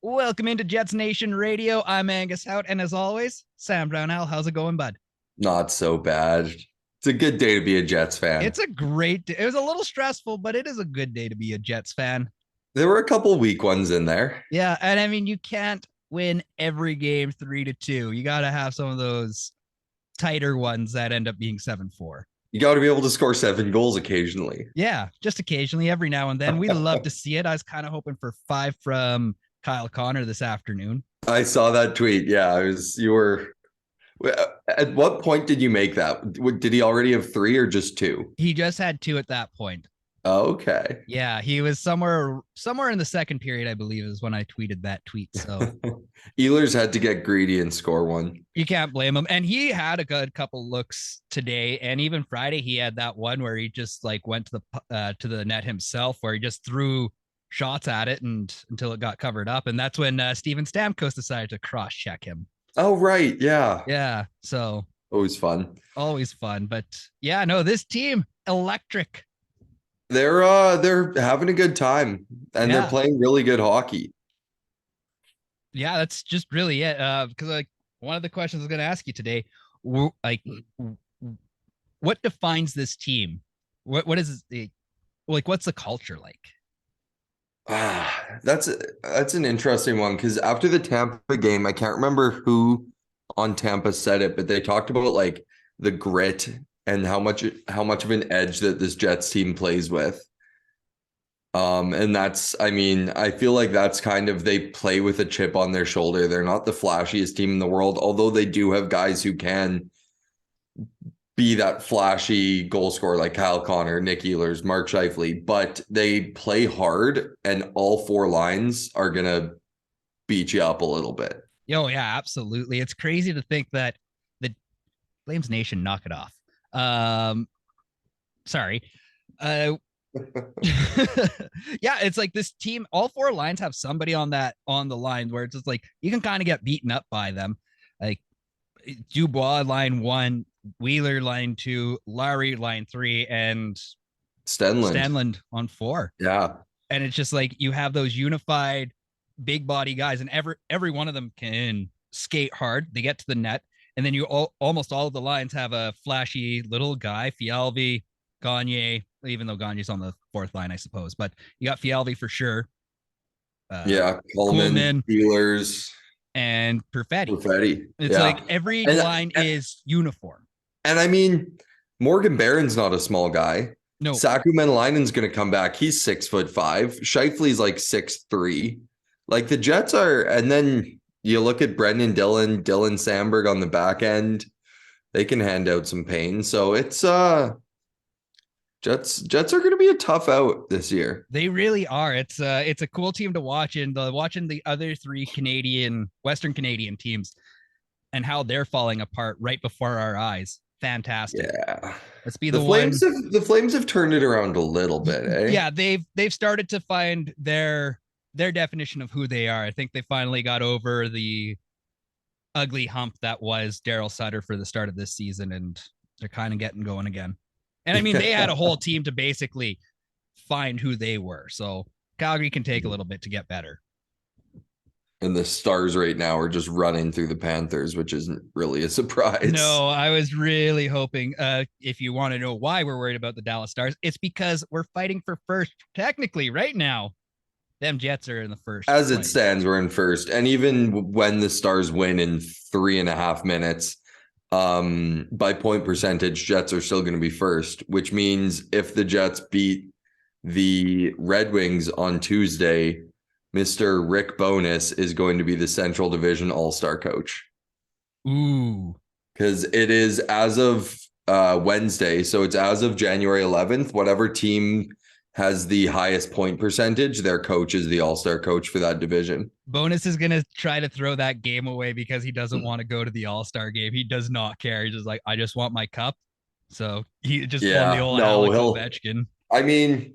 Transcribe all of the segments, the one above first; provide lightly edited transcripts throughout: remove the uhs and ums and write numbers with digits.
Welcome into Jets Nation Radio. I'm Angus Hout, and as always, Sam Brownell. How's it going, bud? Not so bad. It's a good day to be a Jets fan. It's a great day. It was a little stressful, but it is a good day to be a Jets fan. There were a couple weak ones in there. Yeah, and I mean, you can't win every game 3-2. You got to have some of those tighter ones that end up being 7-4. You got to be able to score 7 goals occasionally. Yeah, just occasionally, every now and then. We love to see it. I was kind of hoping for 5 from Kyle Connor this afternoon. I saw that tweet. Yeah, you were. At what point did you make that? Did he already have 3 or just 2? He just had 2 at that point. Okay. Yeah, he was somewhere in the second period, I believe, is when I tweeted that tweet. So Ehlers had to get greedy and score 1. You can't blame him. And he had a good couple looks today, and even Friday he had that one where he just like went to the net himself, where he just threw shots at it and until it got covered up. And that's when Steven Stamkos decided to cross check him. Oh, right. Yeah. Yeah. So always fun. But yeah, no, this team electric. They're having a good time, and they're playing really good hockey. Yeah, that's just really it. Because like one of the questions I was going to ask you today, like, what defines this team? What is it, like? What's the culture like? That's an interesting one, because after the Tampa game, I can't remember who on Tampa said it, but they talked about like the grit and how much of an edge that this Jets team plays with. And that's, I mean, I feel like that's kind of, they play with a chip on their shoulder. They're not the flashiest team in the world, although they do have guys who can be that flashy goal scorer like Kyle Connor, Nick Ehlers, Mark Scheifele, but they play hard, and all 4 lines are going to beat you up a little bit. Oh, yeah, absolutely. It's crazy to think that the Flames Nation, knock it off. Sorry. Yeah, it's like this team, all 4 lines have somebody on the line where it's just like you can kind of get beaten up by them. Like Dubois line 1, Wheeler line 2, Larry line 3, and Stenlund on 4. Yeah. And it's just like you have those unified big body guys, and every one of them can skate hard. They get to the net. And then almost all of the lines have a flashy little guy, Fialvi, Gagne, even though Gagne's on the 4th line, I suppose. But you got Fialvi for sure. Coleman, Ehlers, and Perfetti. It's like every line is uniform. And I mean, Morgan Barron's not a small guy. No. Saku Menelainen's going to come back. He's 6'5". Scheifele's like 6'3". Like the Jets are, and then you look at Brendan Dillon, Dylan Samberg on the back end. They can hand out some pain. So it's Jets are going to be a tough out this year. They really are. It's a cool team to watch, and watching the other 3 Western Canadian teams and how they're falling apart right before our eyes. Fantastic. Yeah. Let's be the Flames have turned it around a little bit, eh? Yeah, they've started to find their definition of who they are. I think they finally got over the ugly hump that was Daryl Sutter for the start of this season, and they're kind of getting going again. And I mean, they had a whole team to basically find who they were. So Calgary can take a little bit to get better. And the Stars right now are just running through the Panthers, which isn't really a surprise. No, I was really hoping, if you want to know why we're worried about the Dallas Stars, it's because we're fighting for first technically right now. Them Jets are in the first. As it stands, we're in first. And even when the Stars win in 3.5 minutes, by point percentage, Jets are still going to be first, which means if the Jets beat the Red Wings on Tuesday, Mr. Rick Bowness is going to be the Central Division All-Star coach. Ooh. Because it is as of Wednesday, so it's as of January 11th, whatever team has the highest point percentage, their coach is the All-Star coach for that division. Bowness is going to try to throw that game away because he doesn't want to go to the All-Star game. He does not care. He's just like, I just want my cup. So he just won the old Alex Ovechkin. I mean,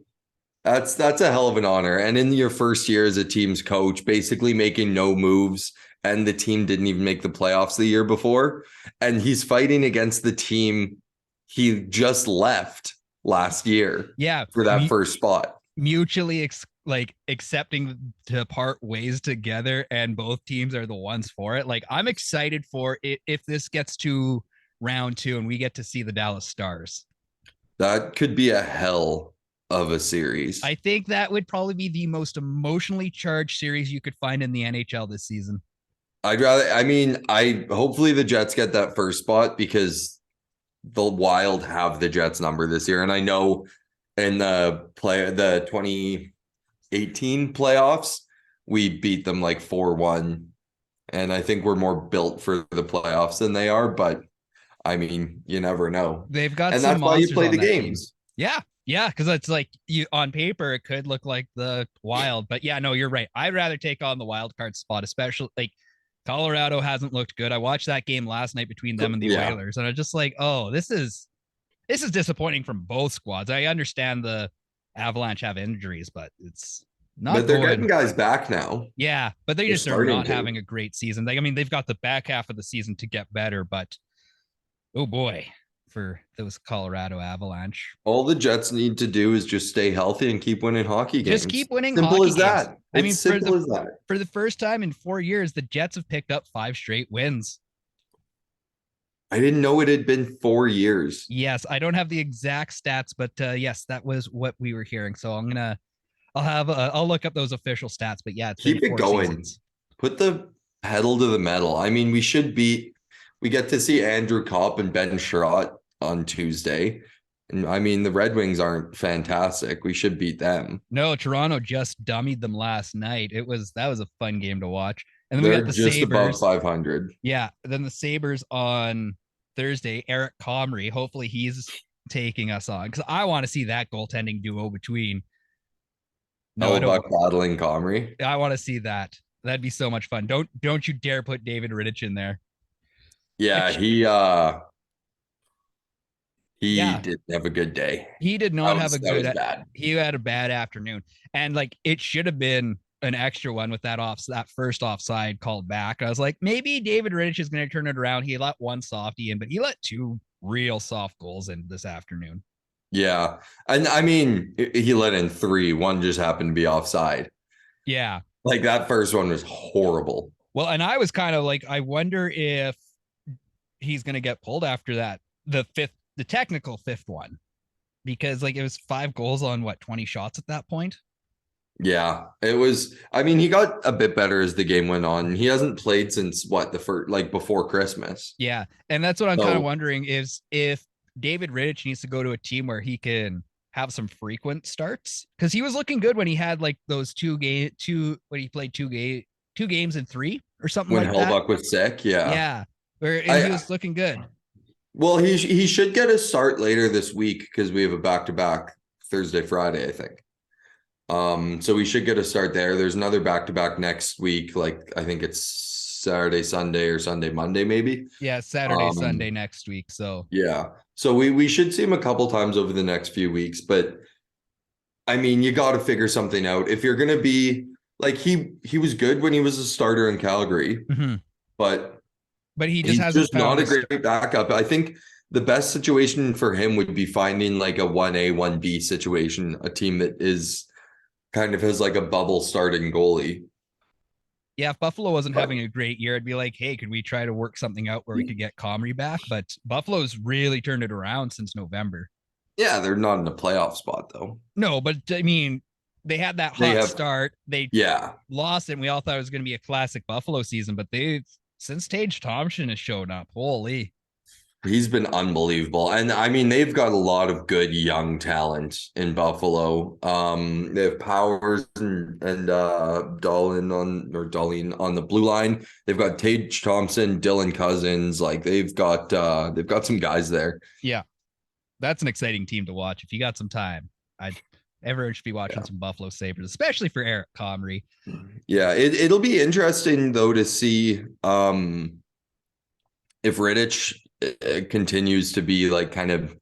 that's a hell of an honor. And in your first year as a team's coach, basically making no moves, and the team didn't even make the playoffs the year before. And he's fighting against the team he just left last year, for that first spot. Mutually like accepting to part ways together and both teams are the ones for it. Like I'm excited for it if this gets to round 2 and we get to see the Dallas Stars. That could be a hell of a series. I think that would probably be the most emotionally charged series you could find in the NHL this season. I hopefully the Jets get that first spot because the Wild have the Jets number this year. And I know in the 2018 playoffs, we beat them like 4-1. And I think we're more built for the playoffs than they are. But I mean, you never know. They've got and some that's why you play the games. Team. Yeah. Yeah. Because it's like you on paper, it could look like the Wild. But yeah, no, you're right. I'd rather take on the wild card spot, especially like Colorado hasn't looked good. I watched that game last night between them and the Oilers, and I'm just like, oh, this is disappointing from both squads. I understand the Avalanche have injuries, but it's not. But they're getting guys back now. Yeah, but they just are not having a great season. I mean, they've got the back half of the season to get better, but oh boy, for those Colorado Avalanche. All the Jets need to do is just stay healthy and keep winning hockey games. Just keep winning. Simple as games. that. I mean, simple as that. For the first time in 4 years, the Jets have picked up 5 straight wins. I didn't know it had been 4 years. Yes, I don't have the exact stats, but yes, that was what we were hearing. So I'll look up those official stats. But yeah, keep it going. Seasons. Put the pedal to the metal. I mean, we get to see Andrew Kopp and Ben Sherratt on Tuesday. And I mean, the Red Wings aren't fantastic. We should beat them. No, Toronto just dummied them last night. That was a fun game to watch. And then we got the just Sabres. Above 500. Yeah. Then the Sabres on Thursday, Eric Comrie. Hopefully he's taking us on because I want to see that goaltending duo between Buck battling Comrie. I want to see that. That'd be so much fun. Don't you dare put David Rittich in there. Yeah, he didn't have a good day. He did not have a good. He had a bad afternoon, and like it should have been an extra one with that first offside called back. I was like, maybe David Rittich is going to turn it around. He let one softie in, but he let 2 real soft goals in this afternoon. Yeah, and I mean, he let in 3. One just happened to be offside. Yeah, like that first one was horrible. Well, and I was kind of like, I wonder if he's going to get pulled after that. The technical 5th one, because like it was 5 goals on 20 shots at that point. Yeah, it was. I mean, he got a bit better as the game went on. He hasn't played since before Christmas. Yeah, and that's what I'm kind of wondering is if David Rittich needs to go to a team where he can have some frequent starts because he was looking good when he had like those when he played 2 games in 3 or something when like that. Hellbuck was sick. Yeah, where he was looking good. Well, he should get a start later this week because we have a back-to-back Thursday, Friday, I think. So we should get a start there. There's another back-to-back next week. Like I think it's Saturday, Sunday, or Sunday, Monday, maybe. Yeah, Saturday, Sunday next week. So yeah. So we should see him a couple times over the next few weeks. But I mean, you got to figure something out. If you're gonna be like he was good when he was a starter in Calgary, but he just not a great backup. I think the best situation for him would be finding like a 1A, 1B situation, a team that is kind of has like a bubble starting goalie. Yeah, if Buffalo wasn't having a great year, I'd be like, hey, could we try to work something out where we could get Comrie back? But Buffalo's really turned it around since November. Yeah, they're not in a playoff spot though. No, but I mean, they had that hot start. They lost it, and we all thought it was going to be a classic Buffalo season, but since Tage Thompson has shown up, holy. He's been unbelievable. And I mean, they've got a lot of good young talent in Buffalo. They have Powers and Dahlin on the blue line. They've got Tage Thompson, Dylan Cousins. Like they've got some guys there. Yeah. That's an exciting team to watch. If you got some time, everyone should be watching some Buffalo Sabres, especially for Eric Comrie. Yeah, it'll be interesting though to see if Rittich continues to be like kind of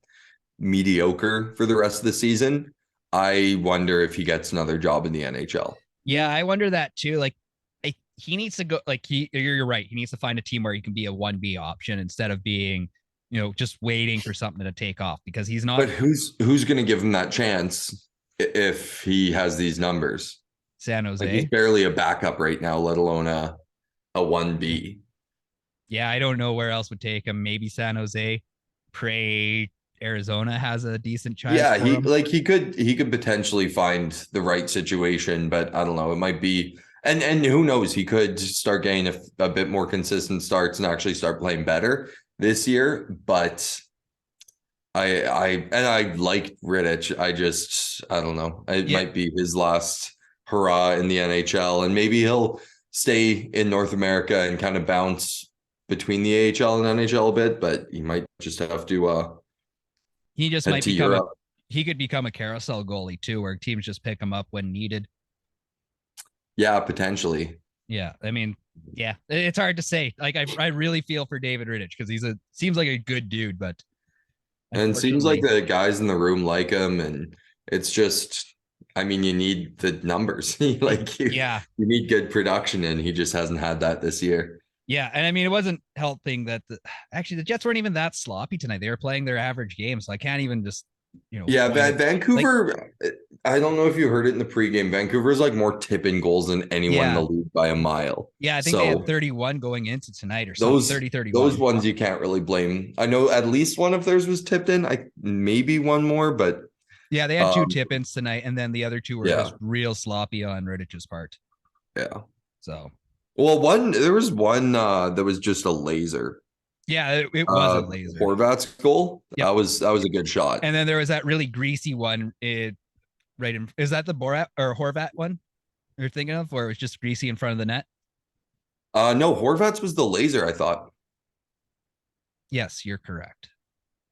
mediocre for the rest of the season. I wonder if he gets another job in the NHL. Yeah, I wonder that too. Like he needs to go, like you're right. He needs to find a team where he can be a 1B option instead of being, just waiting for something to take off because he's not. But who's going to give him that chance? if he has these numbers. San Jose. Like, he's barely a backup right now, let alone a 1B. Yeah, I don't know where else would take him. Maybe San Jose. Pray Arizona has a decent chance. Yeah, for him. he could potentially find the right situation, but I don't know. It might be, and who knows? He could start getting a bit more consistent starts and actually start playing better this year. But I like Rittich. I don't know. It might be his last hurrah in the NHL, and maybe he'll stay in North America and kind of bounce between the AHL and NHL a bit, but he might just have to he just might become he could become a carousel goalie too, where teams just pick him up when needed. Yeah, potentially. Yeah, I mean, yeah, it's hard to say. Like, I really feel for David Rittich because seems like a good dude, but and seems like the guys in the room like him, and it's just, I mean, you need the numbers. You need good production, and he just hasn't had that this year. Yeah, and I mean, it wasn't helping that actually the Jets weren't even that sloppy tonight. They were playing their average game, so I can't even just, Yeah, Vancouver, I don't know if you heard it in the pregame. Vancouver's like more tipping goals than anyone in the league by a mile. Yeah, I think they had 31 going into tonight or something. 30-31. Those ones you can't really blame. I know at least one of theirs was tipped in. Maybe one more, but yeah, they had 2 tip-ins tonight, and then the other 2 were just real sloppy on Rittich's part. Yeah. So. Well, there was one that was just a laser. Yeah, it was a laser. Horvat's goal. Yep. That was a good shot. And then there was that really greasy one. Is that the Borat or Horvat one you're thinking of, where it was just greasy in front of the net? No, Horvat's was the laser, I thought. Yes, you're correct.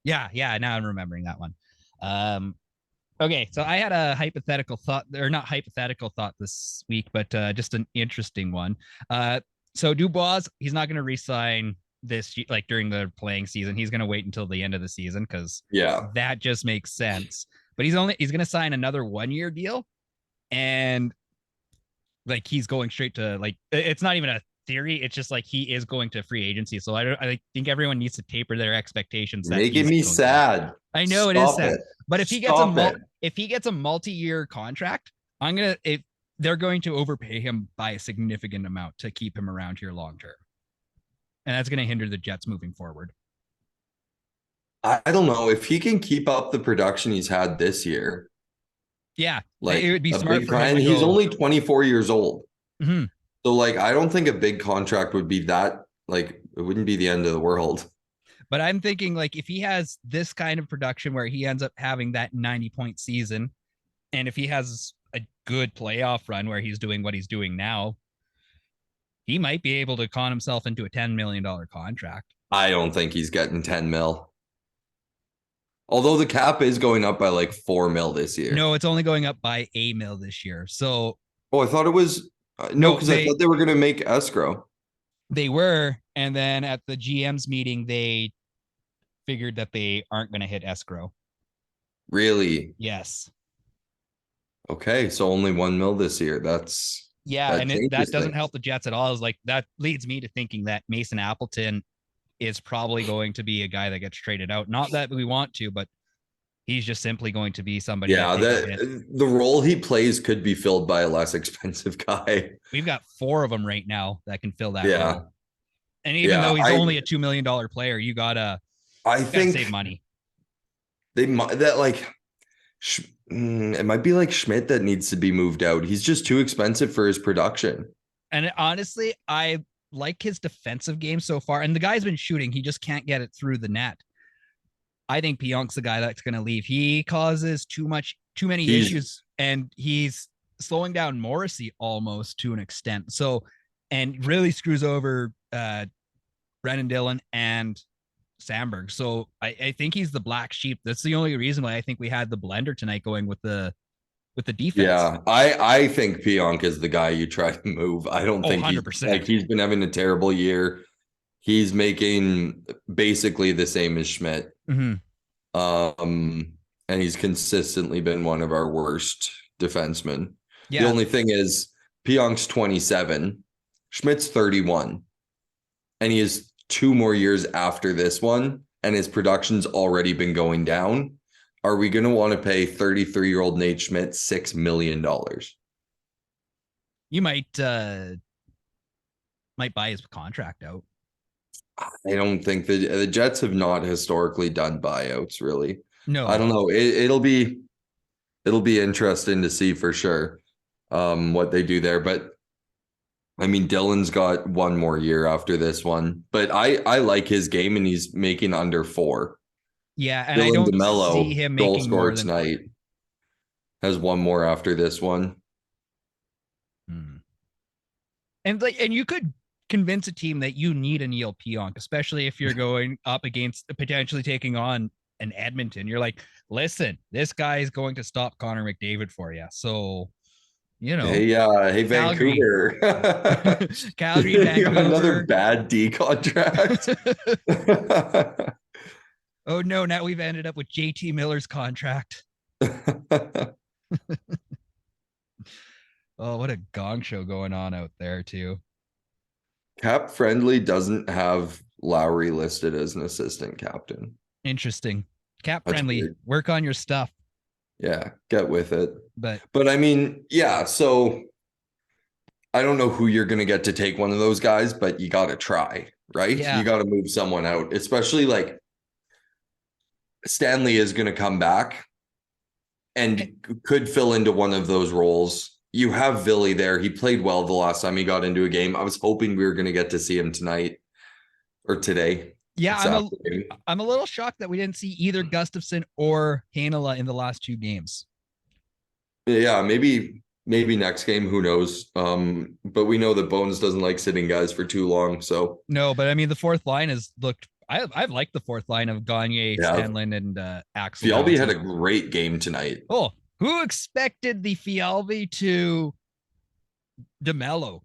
Yeah. Now I'm remembering that one. Okay, so I had a hypothetical thought, or not hypothetical thought this week, but just an interesting one. So Dubois, he's not going to re-sign this, like during the playing season. He's going to wait until the end of the season because that just makes sense. But he's going to sign another 1-year deal, and like he's going straight to, like, it's not even a theory. It's just like he is going to free agency. So I think everyone needs to taper their expectations. Making me sad. I know it is sad. But if he gets a multi-year contract, they're going to overpay him by a significant amount to keep him around here long term. And that's going to hinder the Jets moving forward. I don't know if he can keep up the production he's had this year. Yeah, like it would be smart for him. And he's only 24 years old. Mm-hmm. So like, I don't think a big contract would be that, like, it wouldn't be the end of the world. But I'm thinking, like, if he has this kind of production where he ends up having that 90-point season, and if he has a good playoff run where he's doing what he's doing now, he might be able to con himself into a $10 million contract. I don't think he's getting 10 mil. Although the cap is going up by like 4 mil this year. No, it's only going up by $1 million this year. So. Oh, I thought it was. No, because I thought they were going to make escrow. They were. And then at the GM's meeting, they figured that they aren't going to hit escrow. Really? Yes. Okay. So only 1 mil this year. That doesn't help the Jets at all. Is like, that leads me to thinking that Mason Appleton is probably going to be a guy that gets traded out. Not that we want to, but he's just simply going to be somebody. Yeah, the role he plays could be filled by a less expensive guy. We've got 4 of them right now that can fill that role. And even though he's only a $2 million player, you gotta save money. It might be like Schmidt that needs to be moved out. He's just too expensive for his production. And honestly, I like his defensive game so far. And the guy's been shooting. He just can't get it through the net. I think Pionk's the guy that's going to leave. He causes too many issues, and he's slowing down Morrissey almost to an extent. So, and really screws over Brendan Dillon and Samberg. So I think he's the black sheep. That's the only reason why I think we had the blender tonight going with the defense. Yeah, I think Pionk is the guy you try to move. I don't think 100%. He's been having a terrible year. He's making basically the same as Schmidt. Mm-hmm. And he's consistently been one of our worst defensemen. Yeah. The only thing is Pionk's 27, Schmidt's 31, and he has 2 more years after this one, and his production's already been going down. are we going to want to pay 33-year-old Nate Schmidt $6 million? You might buy his contract out. I don't think the Jets have not historically done buyouts, really. No, I don't know. It'll be interesting to see for sure what they do there. But I mean, Dylan's got one more year after this one, but I like his game, and he's making under 4. Yeah, and I Dylan don't DeMelo, see him goal making scorer more than tonight, has one more after this one. And you could convince a team that you need an ELP on, especially if you're going up against potentially taking on an Edmonton. You're like, listen, this guy is going to stop Connor McDavid for you. So, Hey, Calgary. Vancouver. Calgary, Vancouver. Another bad D contract. Oh no, now we've ended up with JT Miller's contract. Oh, what a gong show going on out there too. Cap Friendly doesn't have Lowry listed as an assistant captain. Interesting. Cap Friendly, work on your stuff. Yeah, get with it. But I mean, yeah, so I don't know who you're going to get to take one of those guys, but you got to try, right? Yeah. You got to move someone out, especially like Stanley is going to come back and could fill into one of those roles. You have Villy there. He played well the last time he got into a game. I was hoping we were going to get to see him tonight or today. Yeah, I'm a little shocked that we didn't see either Gustafsson or Heinola in the last 2 games. Yeah, maybe next game, who knows? But we know that Bones doesn't like sitting guys for too long. So no, but I mean the fourth line has looked. I've liked the fourth line of Gagne, Stanlin, and Axel. Fialbi had a great game tonight. Oh, who expected the Fialbi to DeMelo?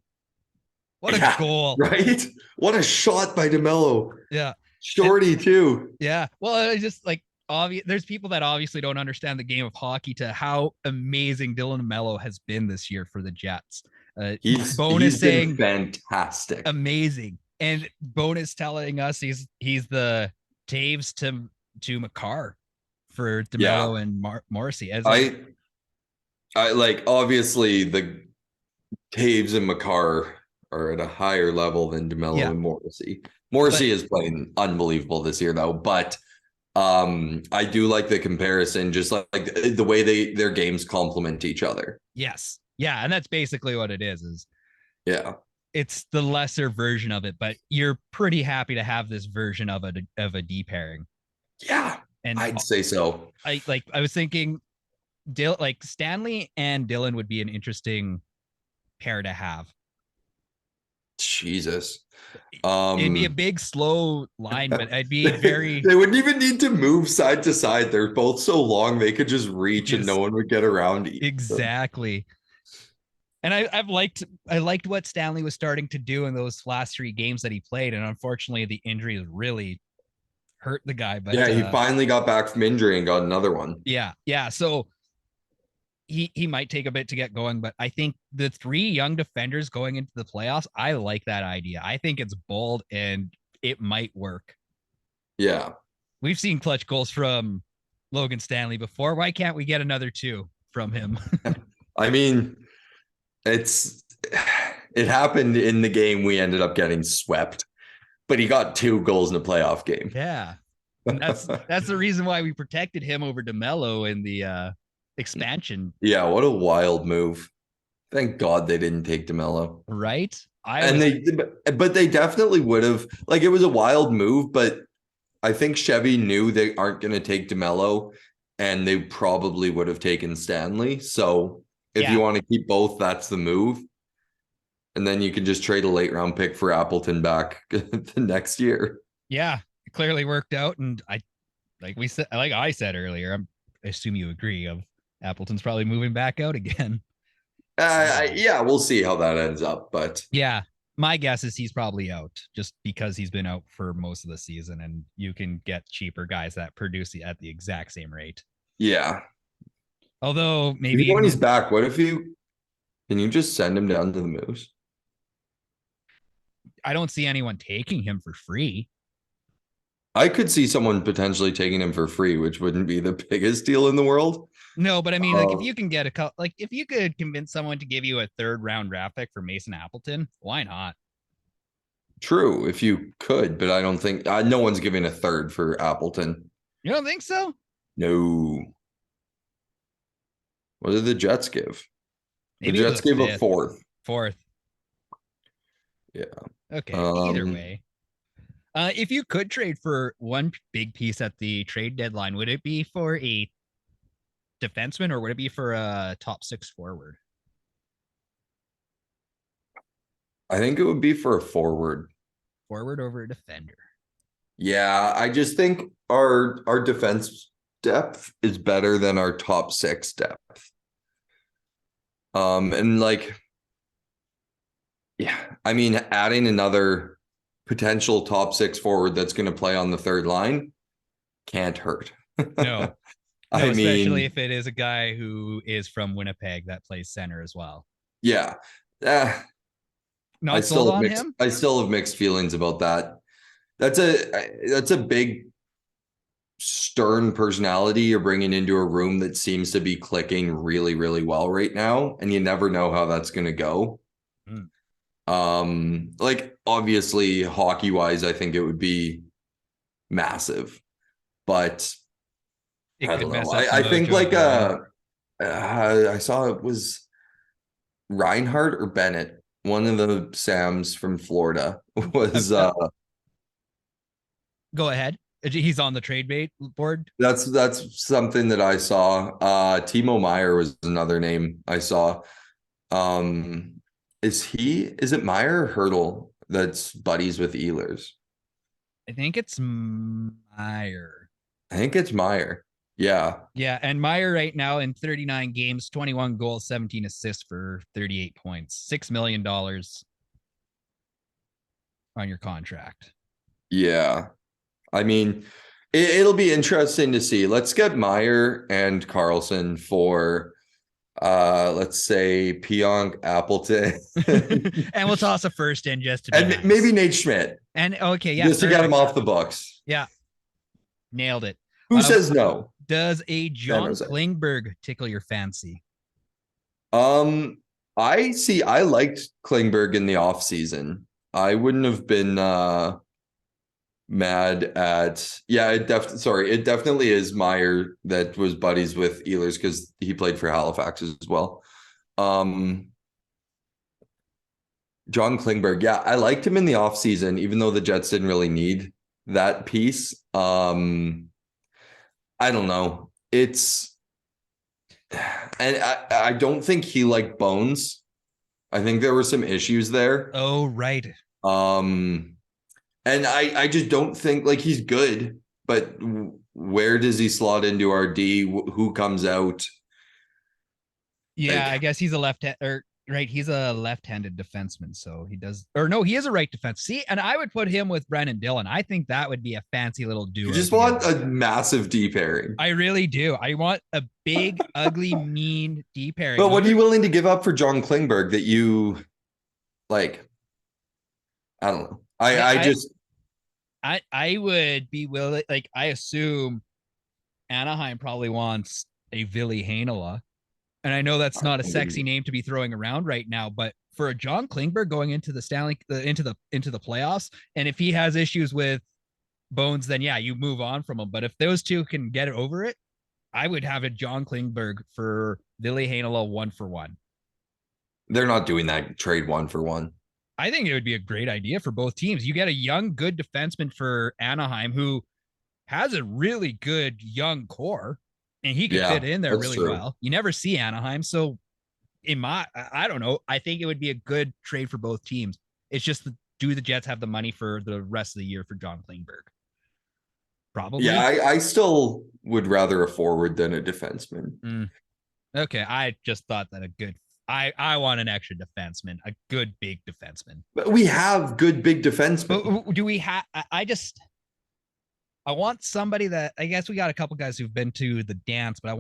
What a goal, right? What a shot by DeMelo. Yeah, Shorty too. Yeah, well, I just like obvious. There's people that obviously don't understand the game of hockey to how amazing Dylan DeMelo has been this year for the Jets. He's been fantastic, amazing. And Bowness telling us he's the Toews to Makar for DeMelo and Morrissey. I like, obviously the Toews and Makar are at a higher level than DeMelo and Morrissey. Morrissey is playing unbelievable this year though, but I do like the comparison, just like the way their games complement each other. Yes. Yeah, and that's basically what it is. Yeah. It's the lesser version of it, but you're pretty happy to have this version of a D pairing. Yeah, and I'd say so. I was thinking, like Stanley and Dylan would be an interesting pair to have. Jesus, it'd be a big slow line, but I'd be very. They wouldn't even need to move side to side. They're both so long they could just reach and no one would get around. Exactly. And I liked what Stanley was starting to do in those last 3 games that he played, and unfortunately the injuries really hurt the guy. But yeah, he finally got back from injury and got another one. Yeah. So he might take a bit to get going, but I think the 3 young defenders going into the playoffs, I like that idea. I think it's bold and it might work. Yeah, we've seen clutch goals from Logan Stanley before. Why can't we get another 2 from him? I mean, it happened in the game we ended up getting swept, but he got 2 goals in a playoff game. Yeah, and that's the reason why we protected him over DeMelo in the expansion. Yeah, what a wild move. Thank God they didn't take DeMelo. Right? But they definitely would have. Like, it was a wild move, but I think Chevy knew they aren't going to take DeMelo, and they probably would have taken Stanley. So if you want to keep both, that's the move. And then you can just trade a late round pick for Appleton back the next year. Yeah, it clearly worked out. And I said earlier, I assume you agree, of Appleton's probably moving back out again. Yeah, we'll see how that ends up. But yeah, my guess is he's probably out just because he's been out for most of the season, and you can get cheaper guys that produce at the exact same rate. Yeah. Although maybe when he's back, can you just send him down to the Moose? I don't see anyone taking him for free. I could see someone potentially taking him for free, which wouldn't be the biggest deal in the world. No, but I mean, like if you can get if you could convince someone to give you a 3rd-round draft pick for Mason Appleton, why not? True, if you could, but I don't think no one's giving a 3rd for Appleton. You don't think so? No. What did the Jets give? Maybe the Jets gave a 4th. 4th. Yeah. Okay. Either way. If you could trade for one big piece at the trade deadline, would it be for a defenseman or would it be for a top 6 forward? I think it would be for a forward. Forward over a defender. Yeah, I just think our defense depth is better than our top 6 depth. And like, yeah, I mean, adding another potential top 6 forward that's going to play on the 3rd line can't hurt. No. No, especially if it is a guy who is from Winnipeg that plays center as well. Yeah. Not sold on him? I still have mixed feelings about that. That's a big, stern personality you're bringing into a room that seems to be clicking really, really well right now, and you never know how that's going to go. Like obviously hockey-wise, I think it would be massive, but I don't know. I think like I saw it was Reinhardt or Bennett, one of the Sams from Florida was go ahead. He's on the trade bait board. That's something that I saw. Timo Meier was another name I saw. Is it Meier or Hurdle that's buddies with Ehlers? I think it's Meier. Yeah. Yeah. And Meier right now in 39 games, 21 goals, 17 assists for 38 points, $6 million on your contract. Yeah. I mean, it'll be interesting to see. Let's get Meier and Carlson for, let's say Pionk, Appleton. And we'll toss a first in just to be nice. Maybe Nate Schmidt. And okay. Yeah. Just to get him off the books. Yeah. Nailed it. Who says no? Does a John Klingberg tickle your fancy? I liked Klingberg in the offseason. I wouldn't have been mad at it definitely is Meier that was buddies with Ehlers because he played for Halifax as well. John Klingberg, yeah, I liked him in the offseason, even though the Jets didn't really need that piece. I don't know. And I don't think he liked Bones. I think there were some issues there. Oh, right. And I just don't think, like, he's good, but where does he slot into our D? Who comes out? Yeah, I guess he's a right. He's a left-handed defenseman, so he does. Or no, he is a right defense. See, and I would put him with Brennan Dillon. I think that would be a fancy little duo. You just want a massive D pairing. I really do. I want a big, ugly, mean D pairing. But what are you willing to give up for John Klingberg that you like? I don't know. I would be willing. Like, I assume Anaheim probably wants a Ville Heinola. And I know that's not a sexy name to be throwing around right now, but for a John Klingberg going into the into the playoffs, and if he has issues with Bones, then yeah, you move on from him. But if those two can get over it, I would have a John Klingberg for Ville Heinola 1-for-1. They're not doing that trade 1-for-1. I think it would be a great idea for both teams. You get a young, good defenseman for Anaheim who has a really good young core. And he could fit in there really well. You never see Anaheim. So I don't know. I think it would be a good trade for both teams. It's just, do the Jets have the money for the rest of the year for John Klingberg? Probably. Yeah, I still would rather a forward than a defenseman. Okay. I just thought that I want an extra defenseman, a good big defenseman. But we have good big defensemen. But do we have, I want somebody that, I guess we got a couple guys who've been to the dance, but I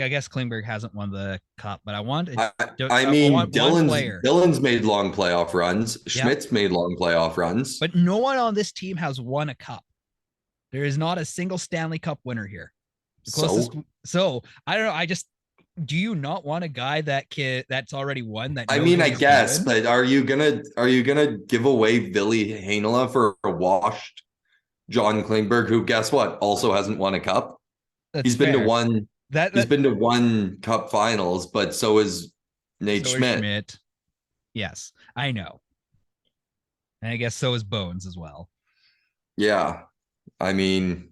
guess Klingberg hasn't won the cup, but I want Dylan's made long playoff runs. Schmidt's made long playoff runs. But no one on this team has won a cup. There is not a single Stanley Cup winner here. The So closest. So I don't know. Do you not want a guy that's already won? That I knows mean, what I he's guess, doing? but are you gonna give away Ville Heinola for a washed John Klingberg, who, guess what, also hasn't won a cup? That's He's been to fair. one. He's That been to one cup finals, but so is Nate so is Schmidt. Schmidt. Yes, I know. And I guess so is Bones as well. Yeah, I mean,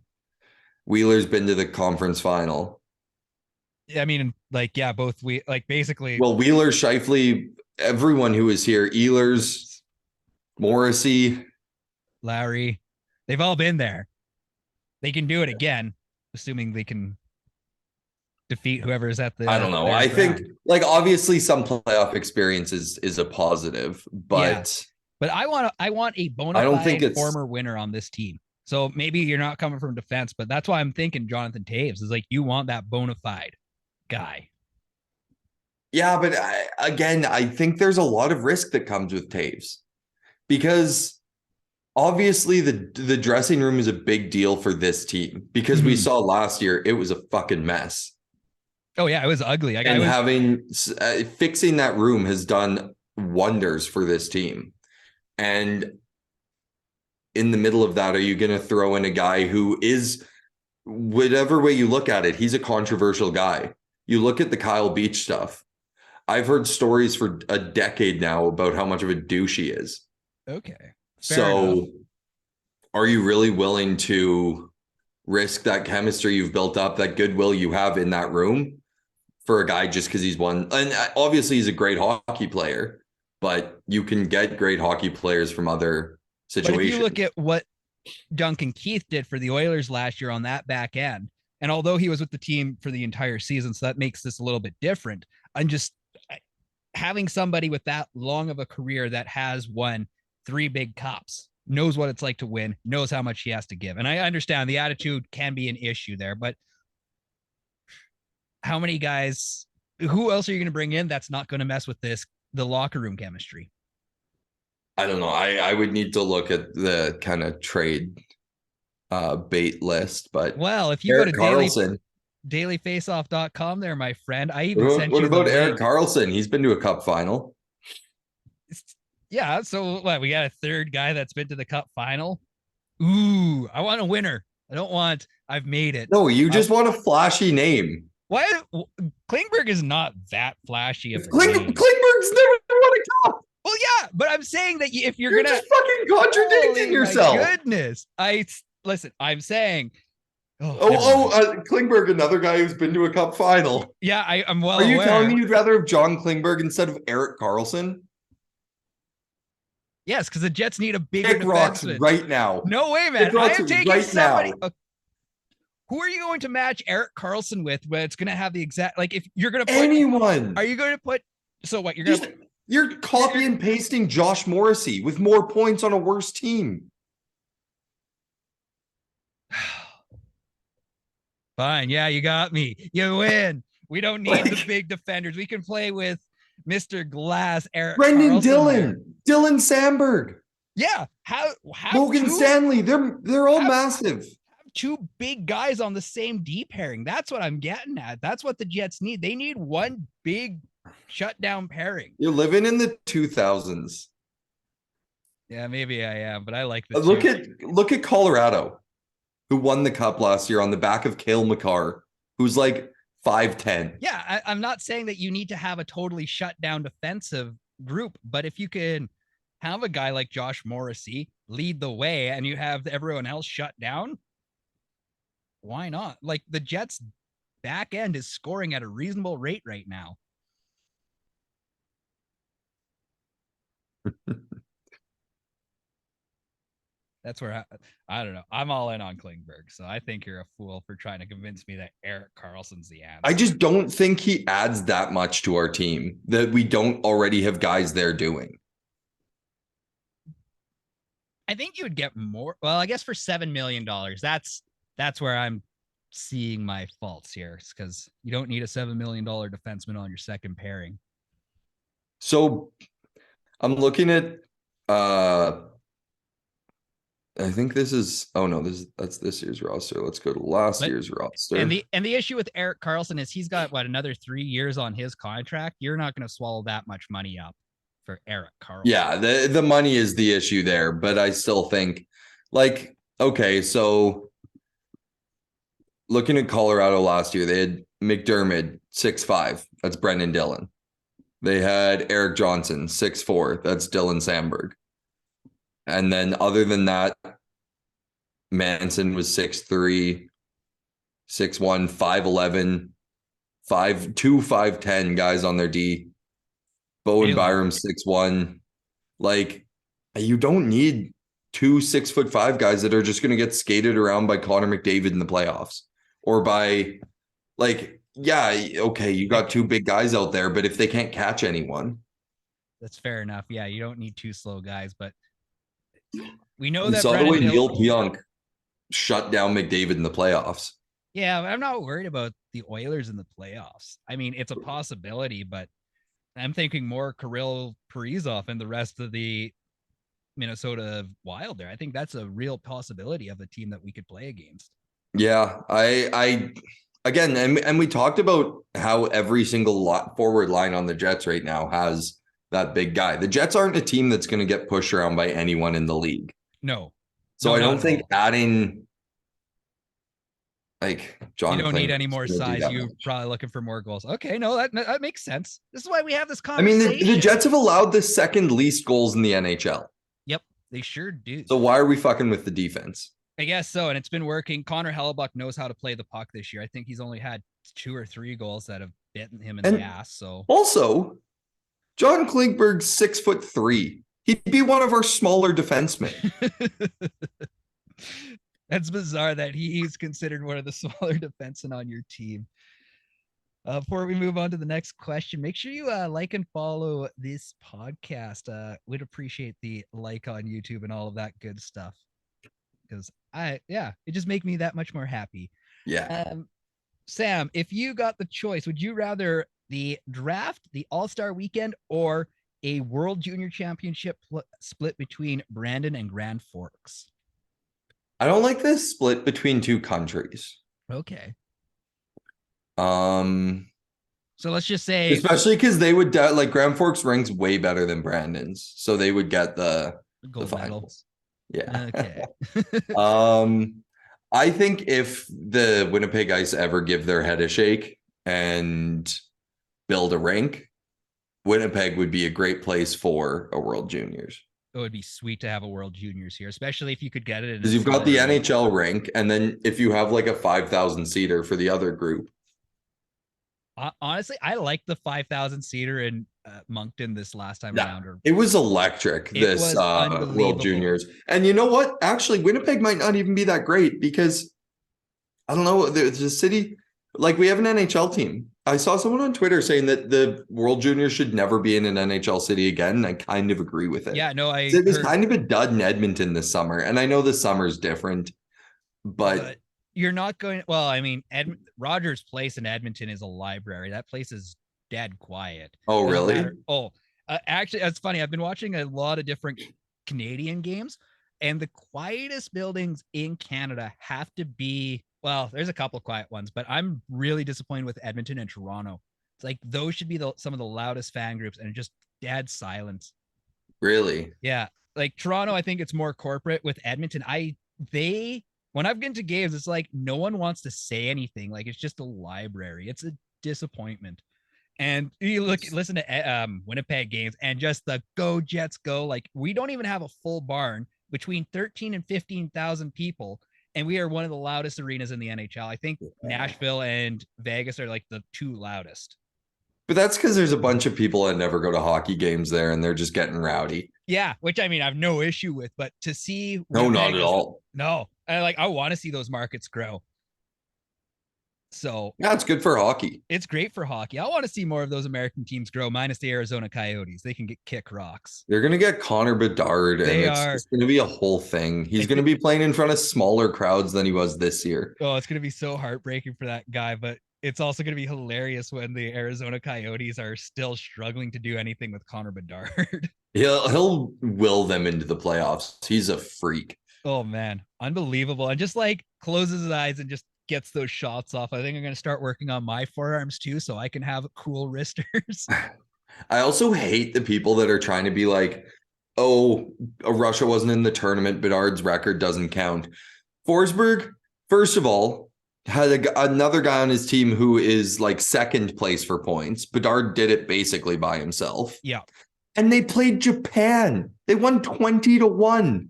Wheeler's been to the conference final. I mean, like, yeah, both basically Well, Wheeler, Scheifele, everyone who is here, Ehlers, Morrissey. Lowry, they've all been there. They can do it again, assuming they can defeat whoever is at the. I don't know. I think like obviously some playoff experience is a positive, but but I want a bona I don't fide think it's former winner on this team. So maybe you're not coming from defense, but that's why I'm thinking Johnathan Toews is like you want that bona fide guy. yeah, but I think there's a lot of risk that comes with Toews because obviously the dressing room is a big deal for this team because we saw last year it was a fucking mess. Oh yeah, it was ugly. Like, and fixing that room has done wonders for this team. And in the middle of that, are you going to throw in a guy who is, whatever way you look at it, he's a controversial guy. You look at the Kyle Beach stuff. I've heard stories for a decade now about how much of a douche he is. Okay. So enough. Are you really willing to risk that chemistry you've built up, that goodwill you have in that room for a guy just because he's won? And obviously he's a great hockey player, but you can get great hockey players from other situations. But if you look at what Duncan Keith did for the Oilers last year on that back end, and although he was with the team for the entire season, so that makes this a little bit different. I'm just having somebody with that long of a career that has won 3 big cups, knows what it's like to win, knows how much he has to give. And I understand the attitude can be an issue there, but how many guys, who else are you going to bring in that's not going to mess with the locker room chemistry? I don't know. I would need to look at the kind of trade bait list, but well, if you Erik go to Karlsson, dailyfaceoff.com there, my friend, I even sent what you about Erik link. Karlsson? He's been to a cup final. Yeah, so what, we got a third guy that's been to the cup final. Ooh, I want a winner. I've made it. No, you just want a flashy name. Why? Klingberg is not that flashy of a Klingberg's name. never won a cup. Well, yeah, but I'm saying that if you're gonna just fucking contradicting yourself. My goodness, listen. I'm saying. Klingberg, another guy who's been to a cup final. Yeah, I'm well. Are you aware. telling me you'd rather have John Klingberg instead of Erik Karlsson? Yes, because the Jets need a bigger Kick rocks defenseman right now. No way, man. I am taking right somebody. Now. Who are you going to match Erik Karlsson with? But it's going to have the exact, like, if you're going to put anyone. Are you going to put? So what you're copy and pasting Josh Morrissey with more points on a worse team. Fine. Yeah, you got me. You win. We don't need the big defenders. We can play with Mr. Glass, Erik Brendan Karlsson Dylan Sandberg. Yeah. How Logan Stanley. They're all massive. Have 2 big guys on the same D pairing. That's what I'm getting at. That's what the Jets need. They need one big shutdown pairing. You're living in the 2000s. Yeah, maybe I am, but I like this. Look at Colorado, who won the cup last year on the back of Cale Makar, who's like 5'10". Yeah, I'm not saying that you need to have a totally shut down defensive group, but if you can have a guy like Josh Morrissey lead the way and you have everyone else shut down, why not? Like, the Jets back end is scoring at a reasonable rate right now. That's where I don't know. I'm all in on Klingberg, so I think you're a fool for trying to convince me that Erik Karlsson's the answer. I just don't think he adds that much to our team that we don't already have guys there doing. I think you would get more. Well, I guess for $7 million, that's where I'm seeing my faults here, because you don't need a $7 million defenseman on your second pairing. So I'm looking at I think this is. Oh no, that's this year's roster. Let's go to last year's roster. And the issue with Erik Karlsson is he's got another 3 years on his contract. You're not going to swallow that much money up for Erik Karlsson. Yeah, the money is the issue there, but I still think, like, okay, so looking at Colorado last year, they had McDermott 6'5". That's Brendan Dillon. They had Erik Johnson 6'4". That's Dylan Sandberg. And then other than that, Manson was 6'3", 6'1", 5'11", 5'2", 5'10" guys on their D. Bowen Byram 6'1". Like, you don't need 2 6'5" guys that are just going to get skated around by Connor McDavid in the playoffs, or by, like, yeah, okay, you got 2 big guys out there, but if they can't catch anyone, that's fair enough. Yeah, you don't need 2 slow guys, but we know we that saw the way Neil Pionk shut down McDavid in the playoffs. Yeah, I'm not worried about the Oilers in the playoffs. I mean, it's a possibility, but I'm thinking more Kirill Kaprizov and the rest of the Minnesota Wild there. I think that's a real possibility of a team that we could play against. Yeah, I again, and we talked about how every single forward line on the Jets right now has that big guy. The Jets aren't a team that's going to get pushed around by anyone in the league. No. So I don't think adding, like, John, you don't need any more size. You're probably looking for more goals. Okay, no, that makes sense. This is why we have this conversation. I mean, the Jets have allowed the second least goals in the NHL. Yep, they sure do. So why are we fucking with the defense? I guess so, and it's been working. Connor Hellebuyck knows how to play the puck this year. I think he's only had 2 or 3 goals that have bitten him in the ass. So also, John Klingberg's 6'3". He'd be one of our smaller defensemen. That's bizarre that he's considered one of the smaller defensemen on your team. Before we move on to the next question, make sure you like and follow this podcast. We'd appreciate the like on YouTube and all of that good stuff, because it just makes me that much more happy. Yeah. Sam, if you got the choice, would you rather the draft, the All-Star weekend, or a World Junior Championship split between Brandon and Grand Forks? I don't like this split between 2 countries. Okay. So let's just say, especially because they would like Grand Forks ranks way better than Brandon's, so they would get the gold finals. Medal. Yeah. Okay. I think if the Winnipeg Ice ever give their head a shake and build a rink, Winnipeg would be a great place for a World Juniors. It would be sweet to have a World Juniors here, especially if you could get it. Because you've got the NHL rink, and then if you have like a 5,000 seater for the other group. Honestly, I like the 5,000 seater in Moncton this last time around. It was electric, this World Juniors. And you know what? Actually, Winnipeg might not even be that great, because I don't know, there's a city, like, we have an NHL team. I saw someone on Twitter saying that the World Juniors should never be in an NHL city again, and I kind of agree with it. Yeah, no, it was kind of a dud in Edmonton this summer, and I know the summer's different, but you're not going. Well, I mean, Rogers Place in Edmonton is a library. That place is dead quiet. Oh, really? Actually, that's funny. I've been watching a lot of different Canadian games, and the quietest buildings in Canada have to be. Well, there's a couple of quiet ones, but I'm really disappointed with Edmonton and Toronto. It's like those should be some of the loudest fan groups, and just dead silence. Really? Yeah, like Toronto, I think it's more corporate. With Edmonton, when I've been to games, it's like no one wants to say anything. Like, it's just a library. It's a disappointment. And you listen to Winnipeg games, and just the go Jets go. Like, we don't even have a full barn, between 13 and 15,000 people. And we are one of the loudest arenas in the NHL. I think Nashville and Vegas are like the 2 loudest. But that's because there's a bunch of people that never go to hockey games there, and they're just getting rowdy. Yeah, which, I mean, I have no issue with, but to see no, not at all. No, I want to see those markets grow. So yeah, it's good for hockey. It's great for hockey. I want to see more of those American teams grow, minus the Arizona Coyotes. They can kick rocks. They're going to get Connor Bedard, and it's going to be a whole thing. He's going to be playing in front of smaller crowds than he was this year. Oh, it's going to be so heartbreaking for that guy, but it's also going to be hilarious when the Arizona Coyotes are still struggling to do anything with Connor Bedard. He'll will them into the playoffs. He's a freak. Oh man, unbelievable. And just like closes his eyes and just gets those shots off. I think I'm going to start working on my forearms too so I can have cool wristers. I also hate the people that are trying to be like, oh, Russia wasn't in the tournament. Bedard's record doesn't count. Forsberg, first of all, had another guy on his team who is like second place for points. Bedard did it basically by himself. Yeah. And they played Japan. They won 20-1.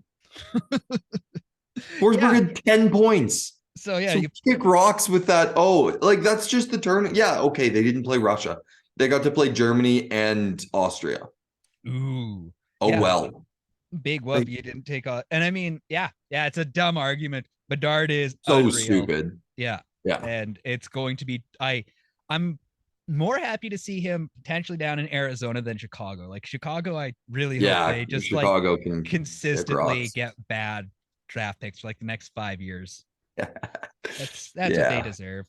Forsberg had 10 points. So yeah, so you kick rocks with that. Oh, like that's just the tournament. Yeah, okay. They didn't play Russia. They got to play Germany and Austria. Ooh. Oh yeah. well. Big whoop. Like, You didn't take off. And I mean, yeah, it's a dumb argument. Bedard is so unreal. stupid. Yeah. Yeah. And it's going to be I'm more happy to see him potentially down in Arizona than Chicago. Like Chicago, I really hope they just Chicago like can consistently get bad draft picks for like the next 5 years. That's what they deserve.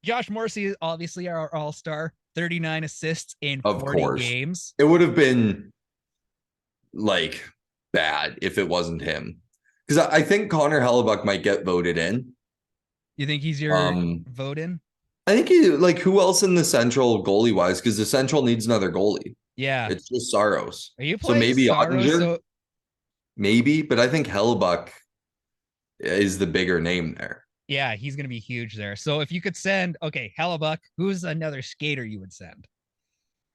Josh Morrissey is obviously our all-star, 39 assists in 40 games. It would have been like bad if it wasn't him. Because I think Connor Hellebuyck might get voted in. You think he's your vote in? I think he like who else in the Central goalie wise? Because the Central needs another goalie. Yeah. It's just Saros. Are you playing so maybe Saros? Ottinger? Maybe, but I think Hellebuyck is the bigger name there. Yeah, he's going to be huge there. So if you could send, Hellebuyck, who's another skater you would send?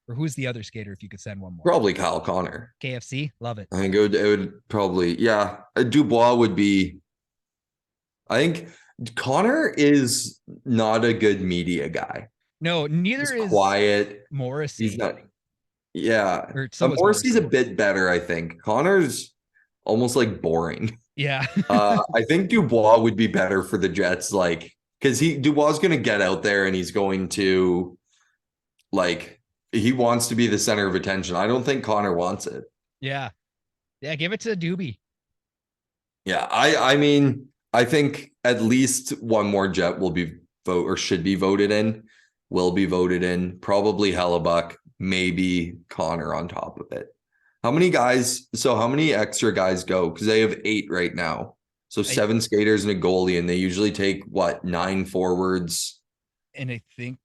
Or who's the other skater if you could send one more? Probably Kyle Connor. KFC, love it. I think it would probably, yeah. Dubois would be, I think Connor is not a good media guy. No, neither is quiet. Morrissey. He's not, yeah. So Morrissey's a bit better, I think. Connor's almost like boring. Yeah. I think Dubois would be better for the Jets, like, because Dubois is going to get out there and he's going to, like, he wants to be the center of attention. I don't think Connor wants it. Yeah. Yeah, give it to Doobie. Yeah, I mean, I think at least one more Jet should be voted in. Will be voted in. Probably Hellebuyck, maybe Connor on top of it. How many extra guys go? Because they have 8 right now. So 7 skaters and a goalie, and they usually take 9 forwards. And I think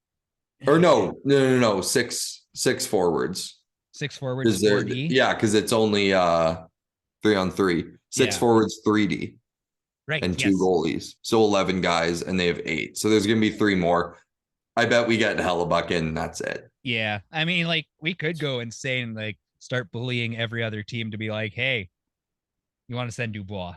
no, 6 forwards. 6 forwards, 4D. Yeah, because it's only 3-on-3. 6 forwards, 3D. Right. And 2 goalies. So 11 guys, and they have 8. So there's gonna be 3 more. I bet we get Hellebuyck in, and that's it. Yeah. I mean, like, we could go insane, like start bullying every other team to be like, hey, you want to send Dubois?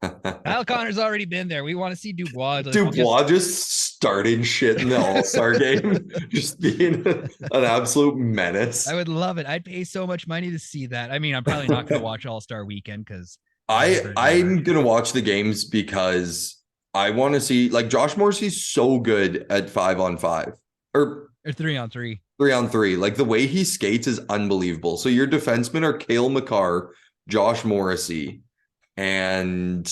Kyle Connor's already been there. We want to see Dubois. Dubois just starting shit in the All-Star game, just being an absolute menace. I would love it. I'd pay so much money to see that. I mean, I'm probably not going to watch All-Star weekend because I'm going to watch the games because I want to see, like, Josh Morrissey's so good at 5-on-5 or 3-on-3. 3-on-3. Like, the way he skates is unbelievable. So your defensemen are Cale Makar, Josh Morrissey, and